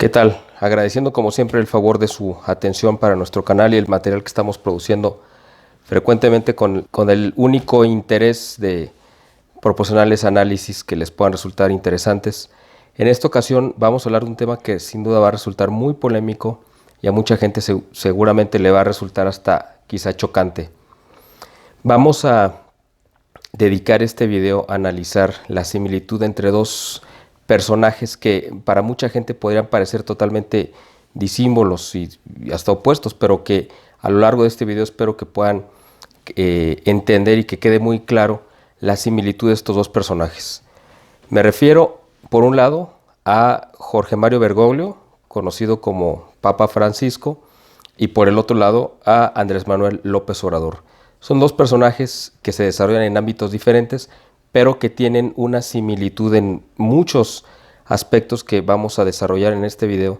¿Qué tal? Agradeciendo como siempre el favor de su atención para nuestro canal y el material que estamos produciendo frecuentemente con el único interés de proporcionarles análisis que les puedan resultar interesantes. En esta ocasión vamos a hablar de un tema que sin duda va a resultar muy polémico y a mucha gente seguramente le va a resultar hasta quizá chocante. Vamos a dedicar este video a analizar la similitud entre dos personajes que para mucha gente podrían parecer totalmente disímbolos y hasta opuestos, pero que a lo largo de este video espero que puedan entender y que quede muy claro la similitud de estos dos personajes. Me refiero, por un lado, a Jorge Mario Bergoglio, conocido como Papa Francisco, y por el otro lado a Andrés Manuel López Obrador. Son dos personajes que se desarrollan en ámbitos diferentes, pero que tienen una similitud en muchos aspectos que vamos a desarrollar en este video,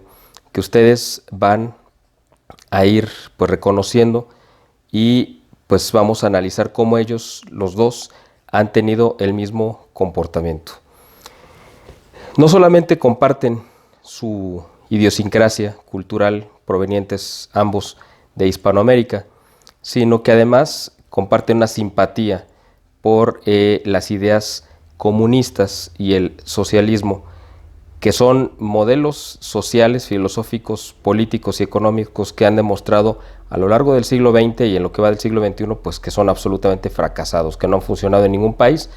que ustedes van a ir pues reconociendo y pues vamos a analizar cómo ellos, los dos, han tenido el mismo comportamiento. No solamente comparten su idiosincrasia cultural provenientes ambos de Hispanoamérica, sino que además comparten una simpatía por las ideas comunistas y el socialismo, que son modelos sociales, filosóficos, políticos y económicos que han demostrado a lo largo del siglo XX y en lo que va del siglo XXI, pues que son absolutamente fracasados, que no han funcionado en ningún país.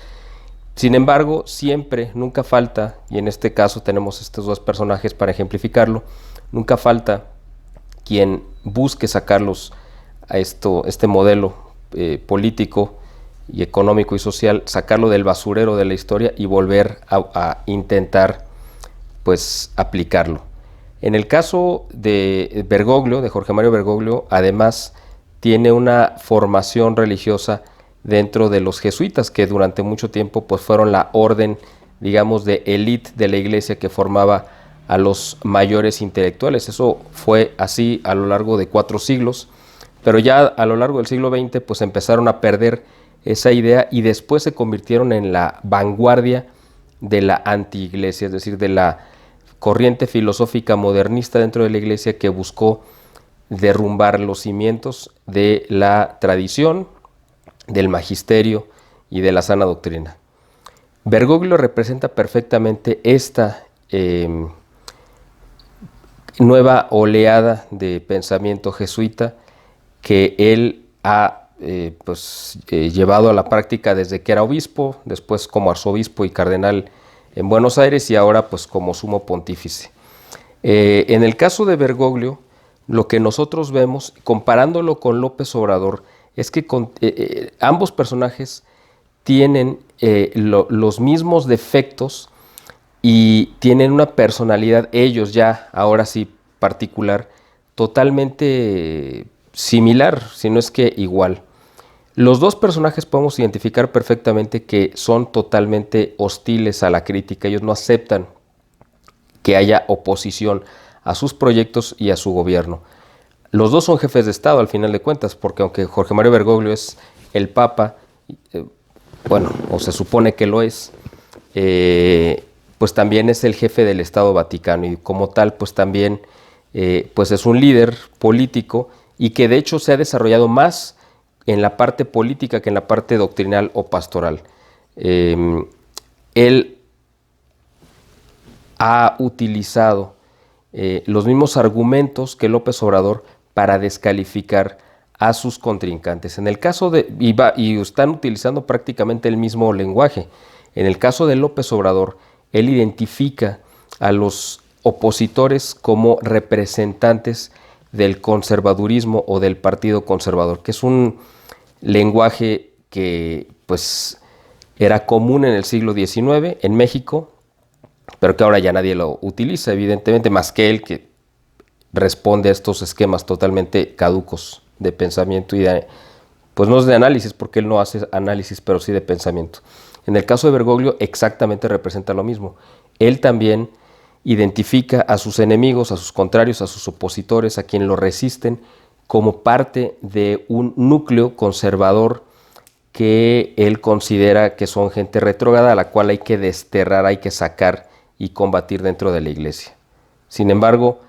Sin embargo, siempre, nunca falta, y en este caso tenemos estos dos personajes para ejemplificarlo, nunca falta quien busque sacarlos a este modelo político y económico y social, sacarlo del basurero de la historia y volver a intentar pues aplicarlo. En el caso de Bergoglio, de Jorge Mario Bergoglio, además tiene una formación religiosa dentro de los jesuitas, que durante mucho tiempo pues fueron la orden, digamos, de élite de la iglesia que formaba a los mayores intelectuales. Eso fue así a lo largo de 4 siglos, pero ya a lo largo del siglo XX pues empezaron a perder esa idea y después se convirtieron en la vanguardia de la anti-iglesia, es decir, de la corriente filosófica modernista dentro de la iglesia que buscó derrumbar los cimientos de la tradición, del magisterio y de la sana doctrina. Bergoglio representa perfectamente esta nueva oleada de pensamiento jesuita que él ha llevado a la práctica desde que era obispo, después como arzobispo y cardenal en Buenos Aires y ahora pues como sumo pontífice. En el caso de Bergoglio, lo que nosotros vemos, comparándolo con López Obrador, es que ambos personajes tienen los mismos defectos y tienen una personalidad, ellos ya, ahora sí, particular, totalmente similar, si no es que igual. Los dos personajes podemos identificar perfectamente que son totalmente hostiles a la crítica. Ellos no aceptan que haya oposición a sus proyectos y a su gobierno. Los dos son jefes de Estado al final de cuentas, porque aunque Jorge Mario Bergoglio es el Papa, o se supone que lo es, pues también es el jefe del Estado Vaticano y como tal pues también pues es un líder político y que de hecho se ha desarrollado más en la parte política que en la parte doctrinal o pastoral. Él ha utilizado los mismos argumentos que López Obrador para descalificar a sus contrincantes. En el caso de, y están utilizando prácticamente el mismo lenguaje. En el caso de López Obrador, él identifica a los opositores como representantes del conservadurismo o del Partido Conservador, que es un lenguaje que pues era común en el siglo XIX en México, pero que ahora ya nadie lo utiliza, evidentemente, más que él, que responde a estos esquemas totalmente caducos de pensamiento y de, pues no es de análisis, porque él no hace análisis, pero sí de pensamiento. En el caso de Bergoglio exactamente representa lo mismo. Él también identifica a sus enemigos, a sus contrarios, a sus opositores, a quienes lo resisten, como parte de un núcleo conservador que él considera que son gente retrógrada a la cual hay que desterrar, hay que sacar y combatir dentro de la iglesia. Sin embargo,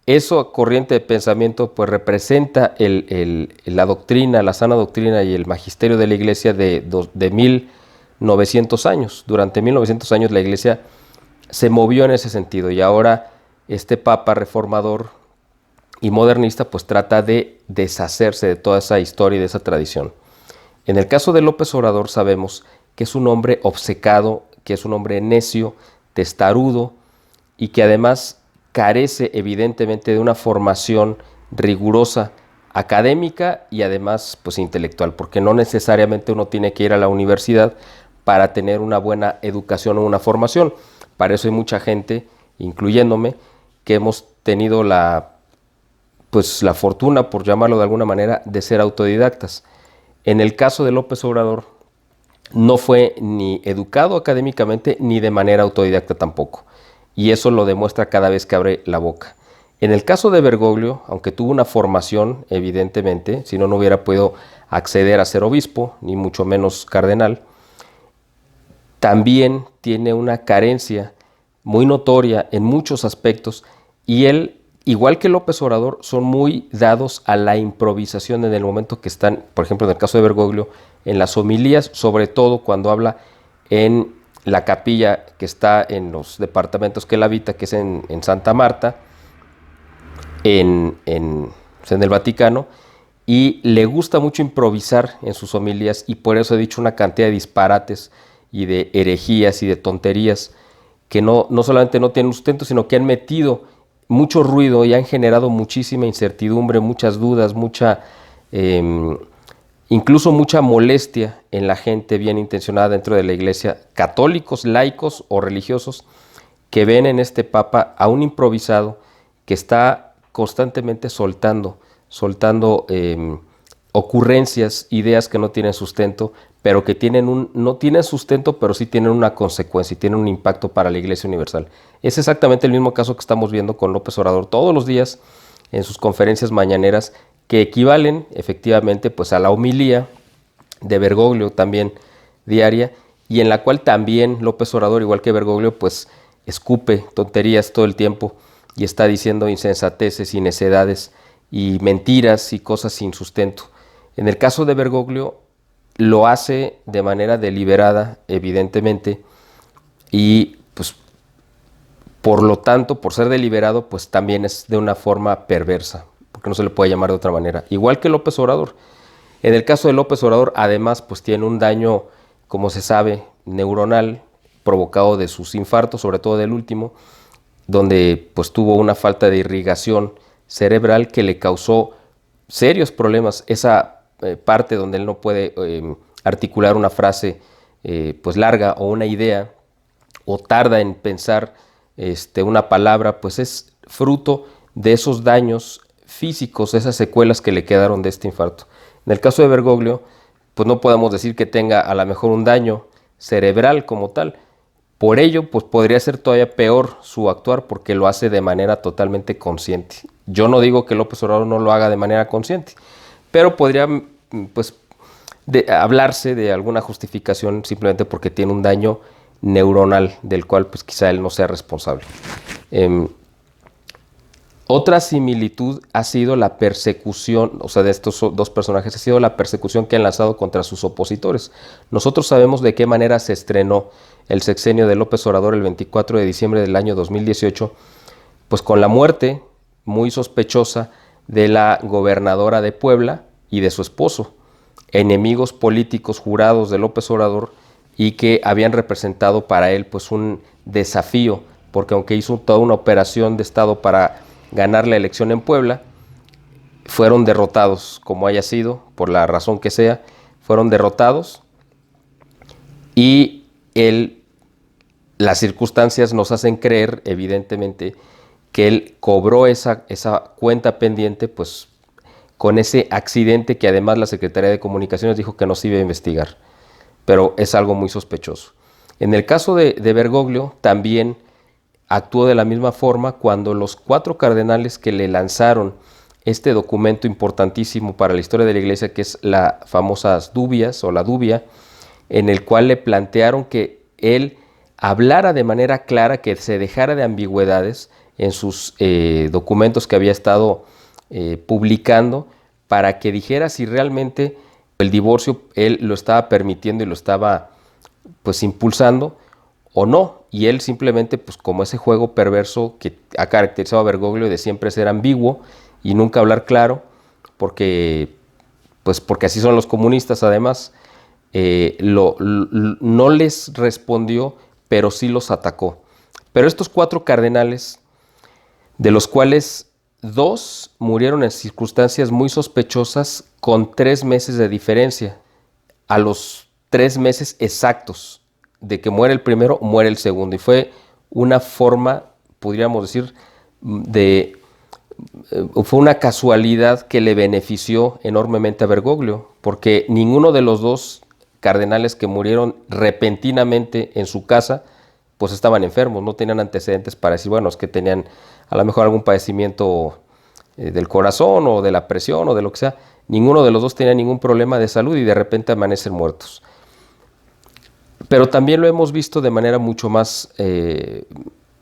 esa corriente de pensamiento pues representa la doctrina, la sana doctrina y el magisterio de la Iglesia de 1900 años. Durante 1900 años la Iglesia se movió en ese sentido y ahora este Papa reformador y modernista pues trata de deshacerse de toda esa historia y de esa tradición. En el caso de López Obrador sabemos que es un hombre obcecado, que es un hombre necio, testarudo y que además carece evidentemente de una formación rigurosa académica y además pues intelectual, porque no necesariamente uno tiene que ir a la universidad para tener una buena educación o una formación. Para eso hay mucha gente, incluyéndome, que hemos tenido la fortuna, por llamarlo de alguna manera, de ser autodidactas. En el caso de López Obrador, no fue ni educado académicamente ni de manera autodidacta tampoco. Y eso lo demuestra cada vez que abre la boca. En el caso de Bergoglio, aunque tuvo una formación, evidentemente, si no, no hubiera podido acceder a ser obispo, ni mucho menos cardenal, también tiene una carencia muy notoria en muchos aspectos y él, igual que López Obrador, son muy dados a la improvisación en el momento que están, por ejemplo, en el caso de Bergoglio, en las homilías, sobre todo cuando habla en la capilla que está en los departamentos que él habita, que es en Santa Marta, en el Vaticano, y le gusta mucho improvisar en sus homilías y por eso he dicho una cantidad de disparates y de herejías y de tonterías que no solamente no tienen sustento, sino que han metido mucho ruido y han generado muchísima incertidumbre, muchas dudas, incluso mucha molestia en la gente bien intencionada dentro de la Iglesia, católicos, laicos o religiosos, que ven en este Papa a un improvisado que está constantemente soltando ocurrencias, ideas que no tienen sustento, pero que no tienen sustento, pero sí tienen una consecuencia y tienen un impacto para la Iglesia Universal. Es exactamente el mismo caso que estamos viendo con López Obrador todos los días en sus conferencias mañaneras, que equivalen efectivamente pues a la homilía de Bergoglio también diaria, y en la cual también López Obrador, igual que Bergoglio, pues escupe tonterías todo el tiempo y está diciendo insensateces y necedades y mentiras y cosas sin sustento. En el caso de Bergoglio lo hace de manera deliberada, evidentemente, y pues por lo tanto, por ser deliberado, pues también es de una forma perversa, porque no se le puede llamar de otra manera. Igual que López Obrador. En el caso de López Obrador, además, pues tiene un daño, como se sabe, neuronal, provocado de sus infartos, sobre todo del último, donde pues tuvo una falta de irrigación cerebral que le causó serios problemas. Esa parte donde él no puede articular una frase pues larga o una idea, o tarda en pensar una palabra, pues es fruto de esos daños físicos, esas secuelas que le quedaron de este infarto. En el caso de Bergoglio, pues no podemos decir que tenga a lo mejor un daño cerebral como tal. Por ello, pues podría ser todavía peor su actuar porque lo hace de manera totalmente consciente. Yo no digo que López Obrador no lo haga de manera consciente, pero podría pues hablarse de alguna justificación simplemente porque tiene un daño neuronal del cual pues quizá él no sea responsable. Otra similitud ha sido la persecución, o sea, de estos dos personajes, ha sido la persecución que han lanzado contra sus opositores. Nosotros sabemos de qué manera se estrenó el sexenio de López Obrador el 24 de diciembre del año 2018, pues con la muerte muy sospechosa de la gobernadora de Puebla y de su esposo, enemigos políticos jurados de López Obrador y que habían representado para él pues un desafío, porque aunque hizo toda una operación de Estado para ganar la elección en Puebla, fueron derrotados, como haya sido, por la razón que sea, fueron derrotados y las circunstancias nos hacen creer, evidentemente, que él cobró esa cuenta pendiente, pues con ese accidente que además la Secretaría de Comunicaciones dijo que no se iba a investigar, pero es algo muy sospechoso. En el caso de Bergoglio, también actuó de la misma forma cuando los 4 cardenales que le lanzaron este documento importantísimo para la historia de la Iglesia, que es la famosa dubias o la dubia, en el cual le plantearon que él hablara de manera clara, que se dejara de ambigüedades en sus documentos que había estado publicando, para que dijera si realmente el divorcio él lo estaba permitiendo y lo estaba pues impulsando o no. Y él simplemente, pues como ese juego perverso que ha caracterizado a Bergoglio de siempre ser ambiguo y nunca hablar claro, porque así son los comunistas además, no les respondió, pero sí los atacó. Pero estos 4 cardenales, de los cuales 2 murieron en circunstancias muy sospechosas, con 3 meses de diferencia. A los 3 meses exactos de que muere el primero, muere el segundo. Y fue una forma, podríamos decir, fue una casualidad que le benefició enormemente a Bergoglio, porque ninguno de los 2 cardenales que murieron repentinamente en su casa, pues estaban enfermos, no tenían antecedentes para decir, bueno, es que tenían a lo mejor algún padecimiento del corazón o de la presión o de lo que sea. Ninguno de los 2 tenía ningún problema de salud y de repente amanecen muertos. Pero también lo hemos visto de manera mucho más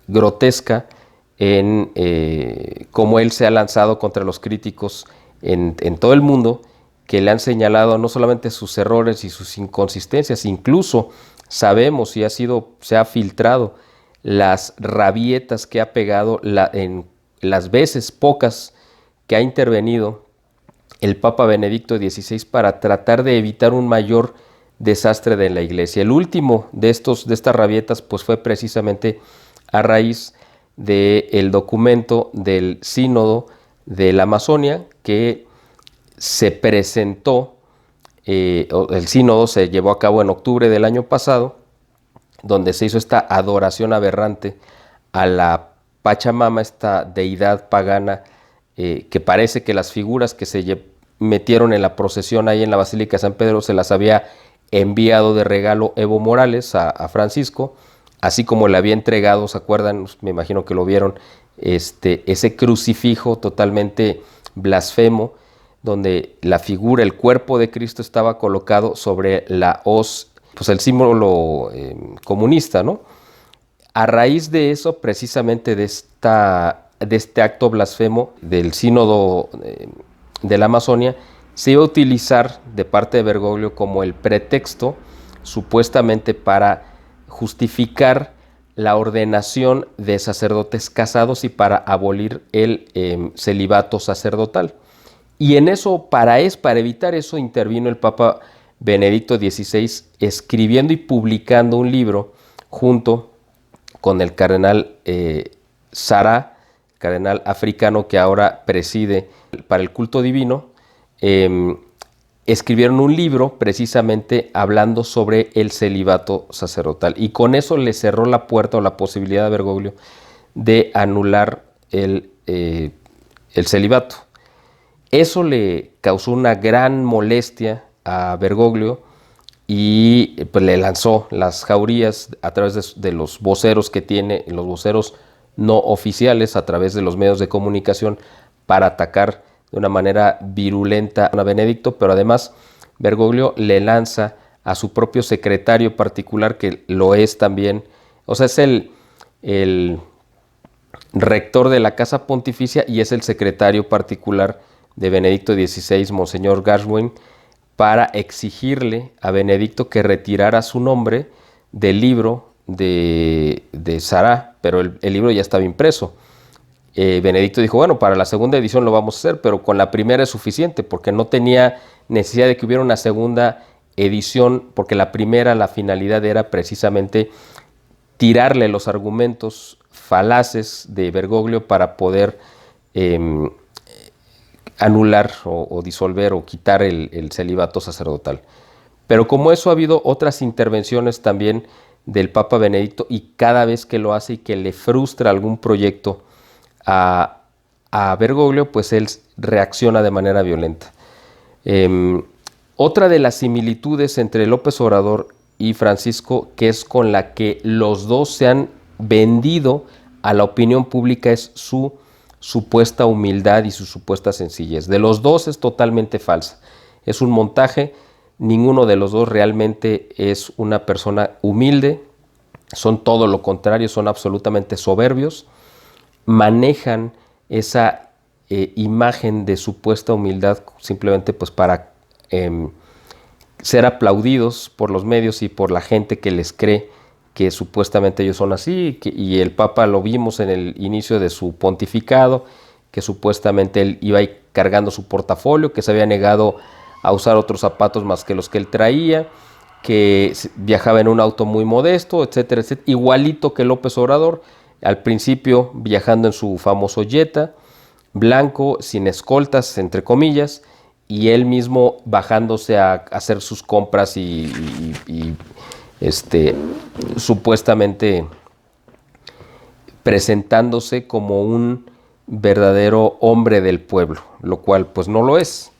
grotesca en cómo él se ha lanzado contra los críticos en todo el mundo, que le han señalado no solamente sus errores y sus inconsistencias, incluso sabemos y se ha filtrado las rabietas que ha pegado en las veces pocas que ha intervenido el Papa Benedicto XVI para tratar de evitar un mayor desastre de la Iglesia. El último de estas rabietas pues fue precisamente a raíz del documento del Sínodo de la Amazonia, que se presentó, el sínodo se llevó a cabo en octubre del año pasado, donde se hizo esta adoración aberrante a la Pachamama, esta deidad pagana, que parece que las figuras que se metieron en la procesión ahí en la Basílica de San Pedro se las había enviado de regalo Evo Morales a Francisco, así como le había entregado, ¿se acuerdan? Me imagino que lo vieron, ese crucifijo totalmente blasfemo, donde la figura, el cuerpo de Cristo estaba colocado sobre la hoz, pues el símbolo comunista, ¿no? A raíz de eso, precisamente de este acto blasfemo del sínodo de la Amazonia, se iba a utilizar de parte de Bergoglio como el pretexto, supuestamente para justificar la ordenación de sacerdotes casados y para abolir el celibato sacerdotal. Y en eso, para evitar eso, intervino el Papa Benedicto XVI escribiendo y publicando un libro junto con el cardenal Sará, cardenal africano que ahora preside para el culto divino. Escribieron un libro precisamente hablando sobre el celibato sacerdotal, y con eso le cerró la puerta o la posibilidad a Bergoglio de anular el celibato. Eso le causó una gran molestia a Bergoglio y pues le lanzó las jaurías a través de los voceros que tiene, los voceros no oficiales, a través de los medios de comunicación, para atacar de una manera virulenta a Benedicto. Pero además Bergoglio le lanza a su propio secretario particular, que lo es también, o sea, es el rector de la Casa Pontificia y es el secretario particular de Benedicto XVI, Monseñor Gershwin, para exigirle a Benedicto que retirara su nombre del libro de Sará, pero el libro ya estaba impreso. Benedicto dijo, bueno, para la segunda edición lo vamos a hacer, pero con la primera es suficiente, porque no tenía necesidad de que hubiera una segunda edición, porque la primera, la finalidad era precisamente tirarle los argumentos falaces de Bergoglio para poder anular o disolver o quitar el celibato sacerdotal. Pero como eso, ha habido otras intervenciones también del Papa Benedicto, y cada vez que lo hace y que le frustra algún proyecto a Bergoglio, pues él reacciona de manera violenta. Otra de las similitudes entre López Obrador y Francisco, que es con la que los dos se han vendido a la opinión pública, es su supuesta humildad y su supuesta sencillez. De los dos es totalmente falsa, es un montaje. Ninguno de los dos realmente es una persona humilde, son todo lo contrario, son absolutamente soberbios, manejan esa imagen de supuesta humildad simplemente pues para ser aplaudidos por los medios y por la gente que les cree que supuestamente ellos son así, y el Papa lo vimos en el inicio de su pontificado, que supuestamente él iba ahí cargando su portafolio, que se había negado a usar otros zapatos más que los que él traía, que viajaba en un auto muy modesto, etcétera, etcétera, igualito que López Obrador, al principio viajando en su famoso Jetta, blanco, sin escoltas, entre comillas, y él mismo bajándose a hacer sus compras y supuestamente presentándose como un verdadero hombre del pueblo, lo cual pues no lo es,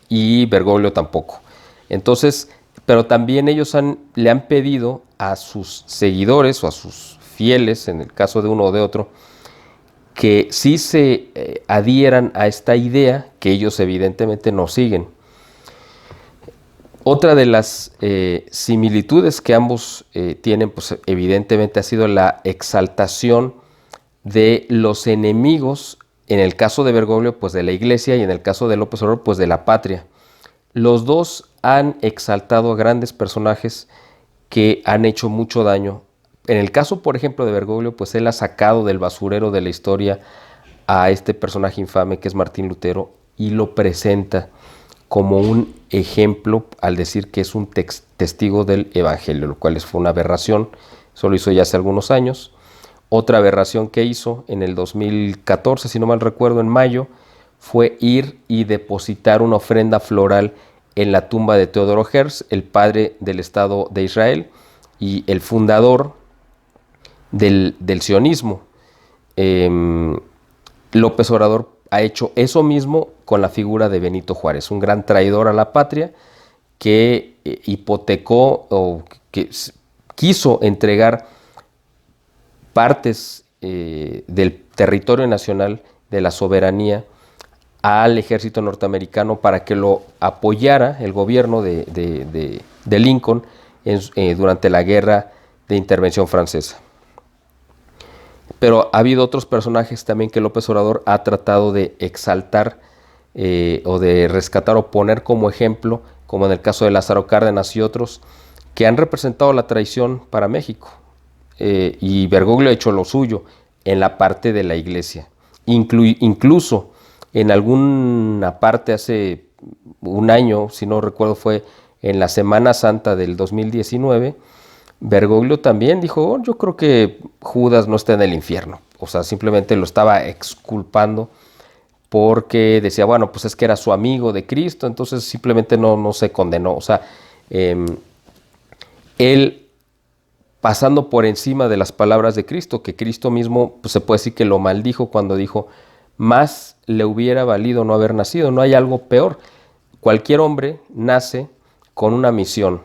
y Bergoglio tampoco. Entonces, pero también ellos le han pedido a sus seguidores o a sus fieles, en el caso de uno o de otro, que sí se adhieran a esta idea que ellos evidentemente no siguen. Otra de las similitudes que ambos tienen, pues evidentemente ha sido la exaltación de los enemigos, en el caso de Bergoglio, pues de la Iglesia, y en el caso de López Obrador, pues de la patria. Los dos han exaltado a grandes personajes que han hecho mucho daño. En el caso, por ejemplo, de Bergoglio, pues él ha sacado del basurero de la historia a este personaje infame que es Martín Lutero y lo presenta como un ejemplo al decir que es un testigo del Evangelio, lo cual fue una aberración. Eso lo hizo ya hace algunos años. Otra aberración que hizo en el 2014, si no mal recuerdo, en mayo, fue ir y depositar una ofrenda floral en la tumba de Teodoro Herz, el padre del Estado de Israel y el fundador del sionismo. López Obrador ha hecho eso mismo con la figura de Benito Juárez, un gran traidor a la patria que hipotecó o que quiso entregar partes del territorio nacional, de la soberanía, al ejército norteamericano para que lo apoyara el gobierno de Lincoln durante la guerra de intervención francesa. Pero ha habido otros personajes también que López Obrador ha tratado de exaltar o de rescatar o poner como ejemplo, como en el caso de Lázaro Cárdenas y otros, que han representado la traición para México. Y Bergoglio ha hecho lo suyo en la parte de la Iglesia. Incluso en alguna parte hace un año, si no recuerdo, fue en la Semana Santa del 2019, Bergoglio también dijo, oh, yo creo que Judas no está en el infierno. O sea, simplemente lo estaba exculpando porque decía, bueno, pues es que era su amigo de Cristo, entonces simplemente no se condenó. O sea, él pasando por encima de las palabras de Cristo, que Cristo mismo pues se puede decir que lo maldijo cuando dijo, más le hubiera valido no haber nacido. No hay algo peor. Cualquier hombre nace con una misión,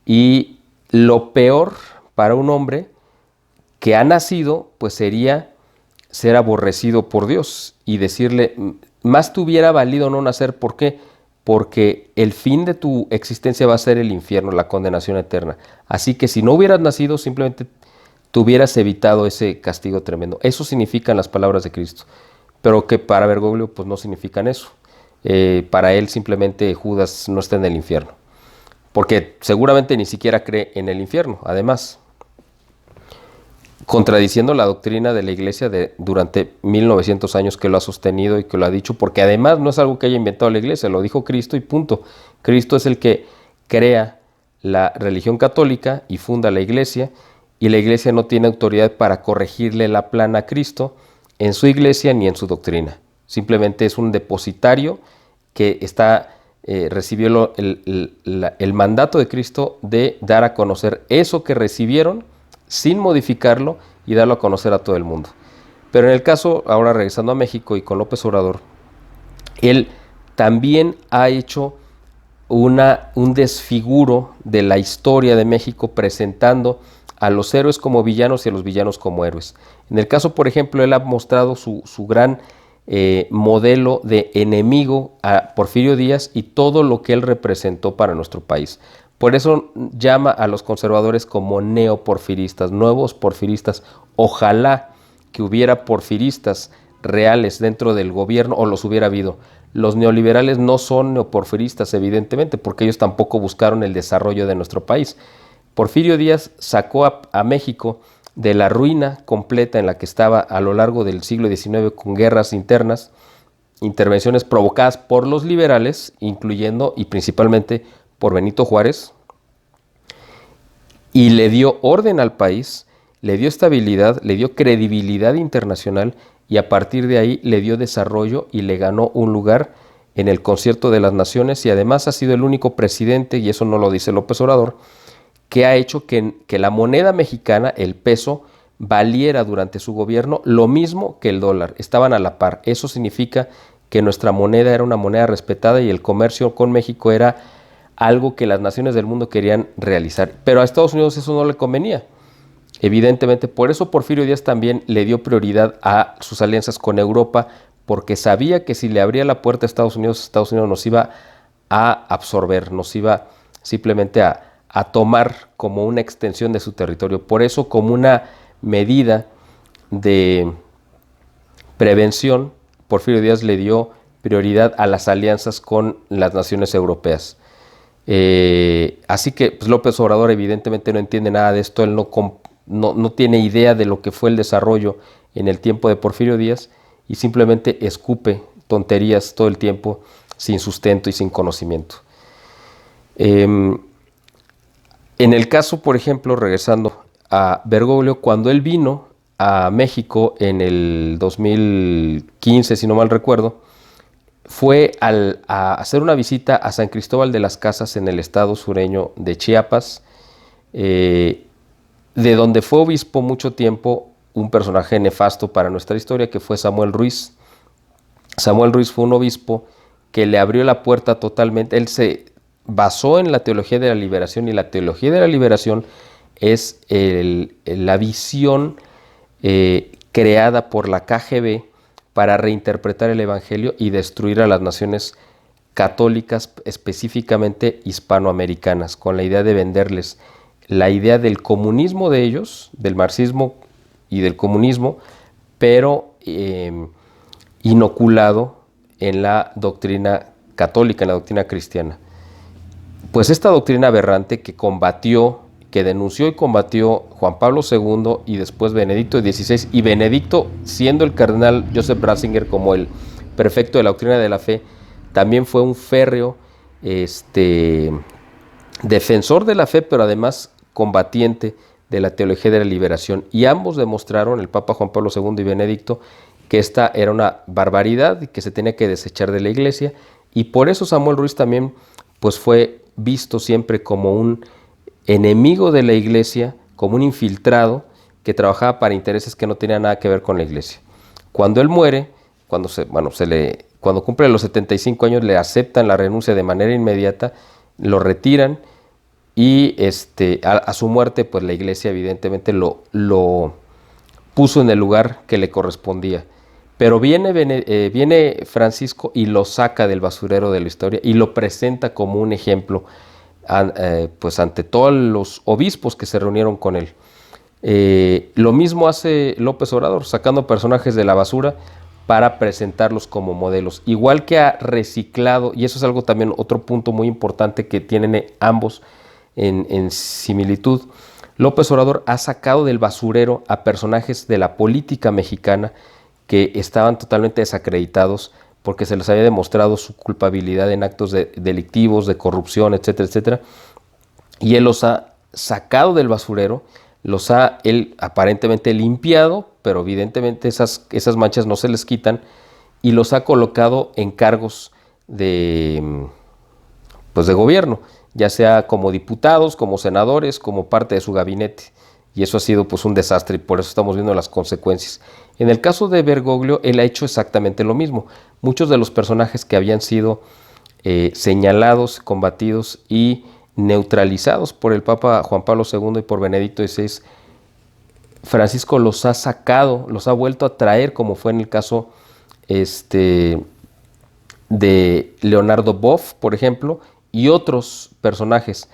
y lo peor para un hombre que ha nacido, pues sería ser aborrecido por Dios y decirle, más te hubiera valido no nacer. ¿Por qué? Porque el fin de tu existencia va a ser el infierno, la condenación eterna. Así que si no hubieras nacido, simplemente te hubieras evitado ese castigo tremendo. Eso significan las palabras de Cristo, pero que para Bergoglio pues no significan eso. Para él simplemente Judas no está en el infierno, porque seguramente ni siquiera cree en el infierno, además, contradiciendo la doctrina de la Iglesia durante 1900 años que lo ha sostenido y que lo ha dicho, porque además no es algo que haya inventado la Iglesia, lo dijo Cristo y punto. Cristo es el que crea la religión católica y funda la Iglesia, y la Iglesia no tiene autoridad para corregirle la plana a Cristo en su Iglesia ni en su doctrina. Simplemente es un depositario que recibió el mandato de Cristo de dar a conocer eso que recibieron sin modificarlo y darlo a conocer a todo el mundo. Pero en el caso, ahora regresando a México y con López Obrador, él también ha hecho un desfiguro de la historia de México, presentando a los héroes como villanos y a los villanos como héroes. En el caso, por ejemplo, él ha mostrado su gran modelo de enemigo a Porfirio Díaz y todo lo que él representó para nuestro país. Por eso llama a los conservadores como neoporfiristas, nuevos porfiristas. Ojalá que hubiera porfiristas reales dentro del gobierno, o los hubiera habido. Los neoliberales no son neoporfiristas, evidentemente, porque ellos tampoco buscaron el desarrollo de nuestro país. Porfirio Díaz sacó a México de la ruina completa en la que estaba a lo largo del siglo XIX, con guerras internas, intervenciones provocadas por los liberales, incluyendo y principalmente por Benito Juárez, y le dio orden al país, le dio estabilidad, le dio credibilidad internacional, y a partir de ahí le dio desarrollo y le ganó un lugar en el concierto de las naciones, y además ha sido el único presidente, y eso no lo dice López Obrador, que ha hecho que la moneda mexicana, el peso, valiera durante su gobierno lo mismo que el dólar, estaban a la par. Eso significa que nuestra moneda era una moneda respetada y el comercio con México era algo que las naciones del mundo querían realizar. Pero a Estados Unidos eso no le convenía, evidentemente. Por eso Porfirio Díaz también le dio prioridad a sus alianzas con Europa, porque sabía que si le abría la puerta a Estados Unidos nos iba a absorber, nos iba simplemente a tomar como una extensión de su territorio. Por eso, como una medida de prevención, Porfirio Díaz le dio prioridad a las alianzas con las naciones europeas. Así que pues, López Obrador evidentemente no entiende nada de esto, él no tiene idea de lo que fue el desarrollo en el tiempo de Porfirio Díaz, y simplemente escupe tonterías todo el tiempo sin sustento y sin conocimiento. En el caso, por ejemplo, regresando a Bergoglio, cuando él vino a México en el 2015, si no mal recuerdo, fue a hacer una visita a San Cristóbal de las Casas en el estado sureño de Chiapas, de donde fue obispo mucho tiempo un personaje nefasto para nuestra historia, que fue Samuel Ruiz. Samuel Ruiz fue un obispo que le abrió la puerta totalmente. Él se basó en la teología de la liberación, y la teología de la liberación es la visión creada por la KGB para reinterpretar el Evangelio y destruir a las naciones católicas, específicamente hispanoamericanas, con la idea de venderles la idea del comunismo de ellos, del marxismo y del comunismo, pero inoculado en la doctrina católica, en la doctrina cristiana. Pues esta doctrina aberrante que denunció y combatió Juan Pablo II y después Benedicto XVI, y Benedicto, siendo el cardenal Joseph Ratzinger como el prefecto de la doctrina de la fe, también fue un férreo defensor de la fe, pero además combatiente de la teología de la liberación, y ambos demostraron, el Papa Juan Pablo II y Benedicto, que esta era una barbaridad y que se tenía que desechar de la Iglesia. Y por eso Samuel Ruiz también pues fue visto siempre como un enemigo de la Iglesia, como un infiltrado que trabajaba para intereses que no tenían nada que ver con la Iglesia. Cuando él muere, cuando cumple los 75 años, le aceptan la renuncia de manera inmediata, lo retiran, y a su muerte pues la Iglesia evidentemente lo puso en el lugar que le correspondía. Pero viene Francisco y lo saca del basurero de la historia y lo presenta como un ejemplo pues ante todos los obispos que se reunieron con él. Lo mismo hace López Obrador, sacando personajes de la basura para presentarlos como modelos. Igual que ha reciclado, y eso es algo también, otro punto muy importante que tienen ambos en similitud, López Obrador ha sacado del basurero a personajes de la política mexicana que estaban totalmente desacreditados porque se les había demostrado su culpabilidad en actos delictivos, de corrupción, etcétera, etcétera. Y él los ha sacado del basurero, los ha él aparentemente limpiado, pero evidentemente esas manchas no se les quitan, y los ha colocado en cargos de gobierno, ya sea como diputados, como senadores, como parte de su gabinete. Y eso ha sido pues un desastre, y por eso estamos viendo las consecuencias. En el caso de Bergoglio, él ha hecho exactamente lo mismo. Muchos de los personajes que habían sido señalados, combatidos y neutralizados por el Papa Juan Pablo II y por Benedicto XVI, Francisco los ha sacado, los ha vuelto a traer, como fue en el caso de Leonardo Boff, por ejemplo, y otros personajes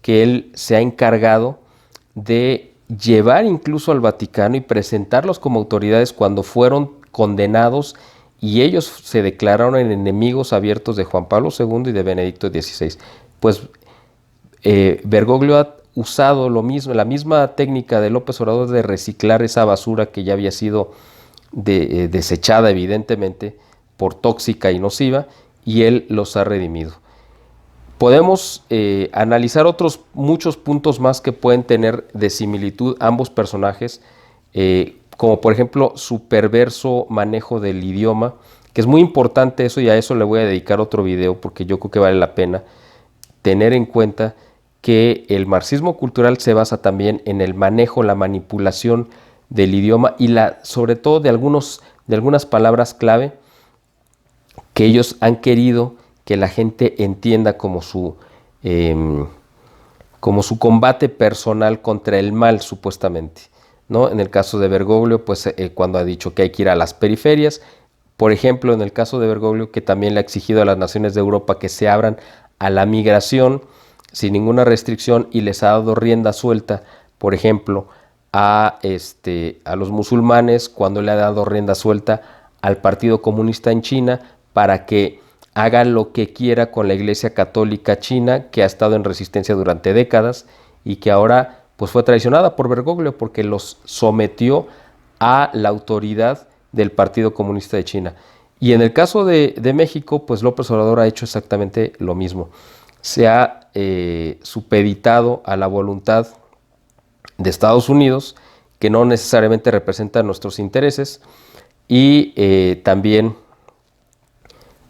que él se ha encargado de llevar incluso al Vaticano y presentarlos como autoridades cuando fueron condenados y ellos se declararon en enemigos abiertos de Juan Pablo II y de Benedicto XVI. Pues Bergoglio ha usado lo mismo, la misma técnica de López Obrador de reciclar esa basura que ya había sido desechada evidentemente por tóxica y nociva, y él los ha redimido. Podemos analizar otros muchos puntos más que pueden tener de similitud ambos personajes, como por ejemplo su perverso manejo del idioma, que es muy importante eso, y a eso le voy a dedicar otro video porque yo creo que vale la pena tener en cuenta que el marxismo cultural se basa también en el manejo, la manipulación del idioma y sobre todo de algunas palabras clave que ellos han querido que la gente entienda como su combate personal contra el mal, supuestamente, ¿no? En el caso de Bergoglio, pues cuando ha dicho que hay que ir a las periferias, por ejemplo, en el caso de Bergoglio, que también le ha exigido a las naciones de Europa que se abran a la migración sin ninguna restricción y les ha dado rienda suelta, por ejemplo, a los musulmanes, cuando le ha dado rienda suelta al Partido Comunista en China para que haga lo que quiera con la Iglesia Católica China, que ha estado en resistencia durante décadas y que ahora pues fue traicionada por Bergoglio porque los sometió a la autoridad del Partido Comunista de China. Y en el caso de México, pues López Obrador ha hecho exactamente lo mismo. Se ha supeditado a la voluntad de Estados Unidos, que no necesariamente representa nuestros intereses, y también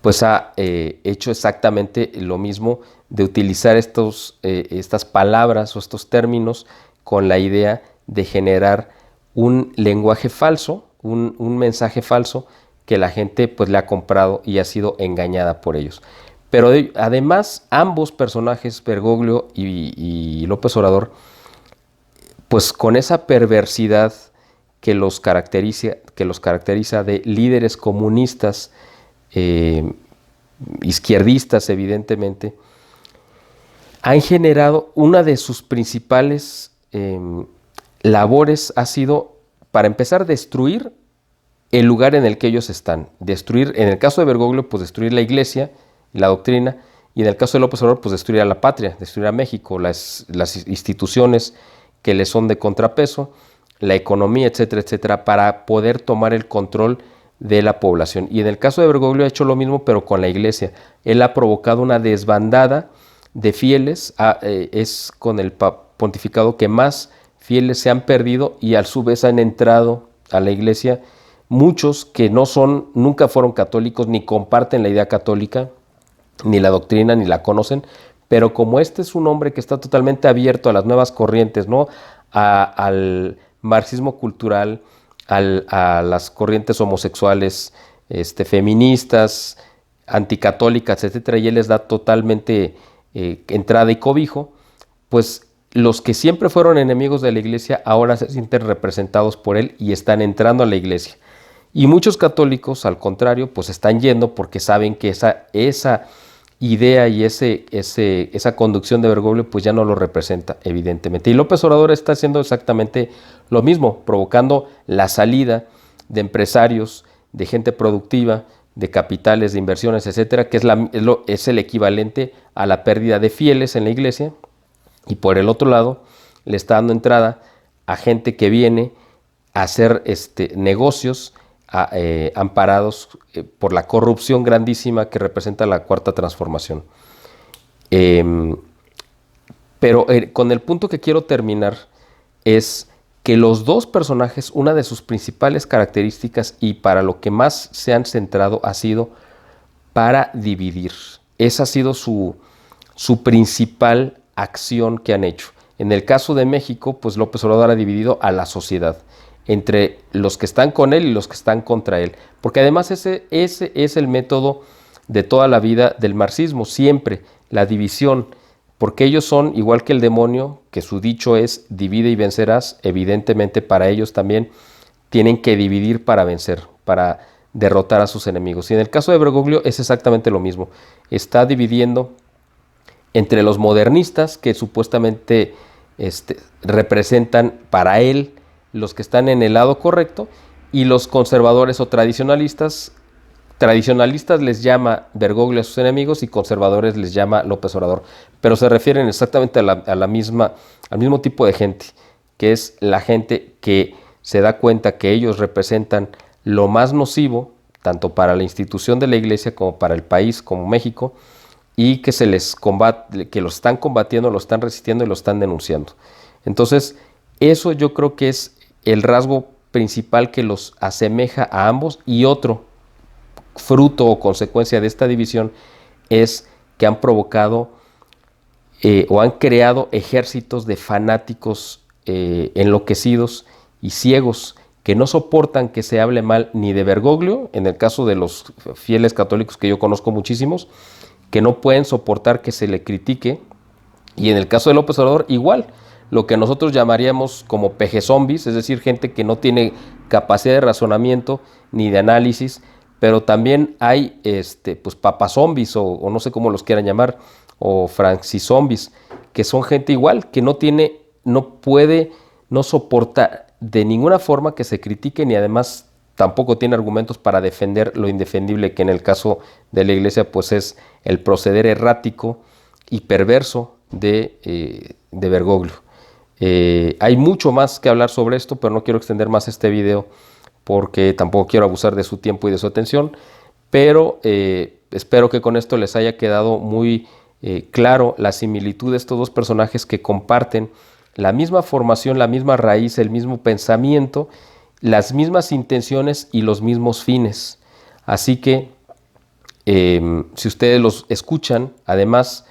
pues ha hecho exactamente lo mismo de utilizar estas palabras o estos términos con la idea de generar un lenguaje falso, un mensaje falso que la gente pues le ha comprado y ha sido engañada por ellos. Pero además ambos personajes, Bergoglio y López Obrador, pues con esa perversidad que los caracteriza de líderes comunistas, izquierdistas evidentemente, han generado una de sus principales labores ha sido, para empezar, destruir el lugar en el que ellos están. Destruir, en el caso de Bergoglio, pues destruir la iglesia, la doctrina, y en el caso de López Obrador, pues destruir a la patria, destruir a México, las instituciones que le son de contrapeso, la economía, etcétera, etcétera, para poder tomar el control de la población. Y en el caso de Bergoglio ha hecho lo mismo, pero con la iglesia. Él ha provocado una desbandada de fieles, es con el pontificado que más fieles se han perdido y a su vez han entrado a la iglesia muchos que nunca fueron católicos, ni comparten la idea católica, ni la doctrina, ni la conocen, pero como este es un hombre que está totalmente abierto a las nuevas corrientes, ¿no? Al marxismo cultural, a las corrientes homosexuales, feministas, anticatólicas, etcétera, y él les da totalmente entrada y cobijo, pues los que siempre fueron enemigos de la iglesia ahora se sienten representados por él y están entrando a la iglesia. Y muchos católicos, al contrario, pues están yendo porque saben que esa idea y esa conducción de Bergoglio pues ya no lo representa, evidentemente. Y López Obrador está haciendo exactamente lo mismo, provocando la salida de empresarios, de gente productiva, de capitales, de inversiones, etcétera, que es el equivalente a la pérdida de fieles en la iglesia. Y por el otro lado, le está dando entrada a gente que viene a hacer negocios amparados por la corrupción grandísima que representa la Cuarta Transformación. Pero con el punto que quiero terminar es que los dos personajes, una de sus principales características y para lo que más se han centrado ha sido para dividir. Esa ha sido su principal acción que han hecho. En el caso de México, pues López Obrador ha dividido a la sociedad entre los que están con él y los que están contra él. Porque además ese es el método de toda la vida del marxismo, siempre la división, porque ellos son igual que el demonio, que su dicho es divide y vencerás. Evidentemente para ellos también tienen que dividir para vencer, para derrotar a sus enemigos. Y en el caso de Bergoglio es exactamente lo mismo, está dividiendo entre los modernistas, que supuestamente representan para él los que están en el lado correcto, y los conservadores o tradicionalistas. Tradicionalistas les llama Bergoglio a sus enemigos y conservadores les llama López Obrador, pero se refieren exactamente al mismo tipo de gente, que es la gente que se da cuenta que ellos representan lo más nocivo, tanto para la institución de la Iglesia como para el país, como México, y que se les combate, que lo están combatiendo, lo están resistiendo y lo están denunciando. Entonces, eso yo creo que es el rasgo principal que los asemeja a ambos, y otro fruto o consecuencia de esta división es que han provocado o han creado ejércitos de fanáticos enloquecidos y ciegos que no soportan que se hable mal ni de Bergoglio, en el caso de los fieles católicos que yo conozco muchísimos, que no pueden soportar que se le critique, y en el caso de López Obrador igual, lo que nosotros llamaríamos como peje zombies, es decir, gente que no tiene capacidad de razonamiento ni de análisis, pero también hay pues papazombies o no sé cómo los quieran llamar, o francisombies, que son gente igual, que no puede, no soporta de ninguna forma que se critique, ni además tampoco tiene argumentos para defender lo indefendible, que en el caso de la Iglesia pues es el proceder errático y perverso de Bergoglio. Hay mucho más que hablar sobre esto, pero no quiero extender más este video porque tampoco quiero abusar de su tiempo y de su atención, pero espero que con esto les haya quedado muy claro la similitud de estos dos personajes que comparten la misma formación, la misma raíz, el mismo pensamiento, las mismas intenciones y los mismos fines. Así que si ustedes los escuchan, además,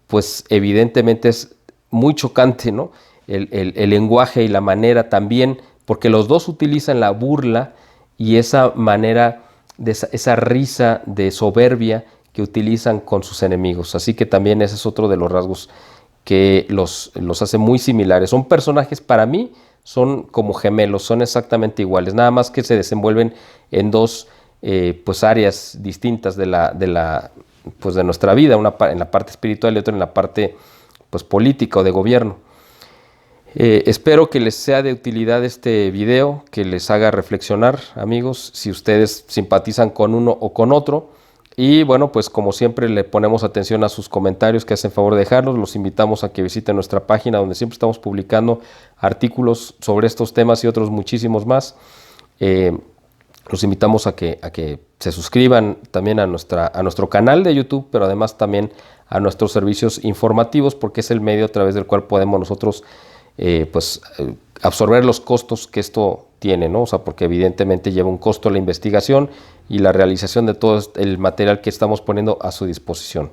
pues evidentemente es muy chocante, ¿no? El lenguaje y la manera también, porque los dos utilizan la burla y esa manera, esa risa de soberbia que utilizan con sus enemigos. Así que también ese es otro de los rasgos que los hace muy similares. Son personajes, para mí, son como gemelos, son exactamente iguales, nada más que se desenvuelven en dos pues áreas distintas de nuestra vida, una en la parte espiritual y otra en la parte pues política o de gobierno. Espero que les sea de utilidad este video, que les haga reflexionar, amigos, si ustedes simpatizan con uno o con otro. Y bueno, pues como siempre le ponemos atención a sus comentarios, que hacen favor de dejarlos. Los invitamos a que visiten nuestra página, donde siempre estamos publicando artículos sobre estos temas y otros muchísimos más. Los invitamos a que se suscriban también a nuestro canal de YouTube, pero además también a nuestros servicios informativos, porque es el medio a través del cual podemos nosotros absorber los costos que esto tiene, ¿no? O sea, porque evidentemente lleva un costo la investigación y la realización de todo el material que estamos poniendo a su disposición.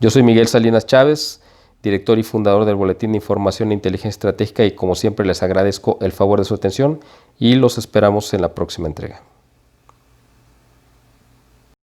Yo soy Miguel Salinas Chávez, director y fundador del Boletín de Información e Inteligencia Estratégica, y como siempre les agradezco el favor de su atención y los esperamos en la próxima entrega.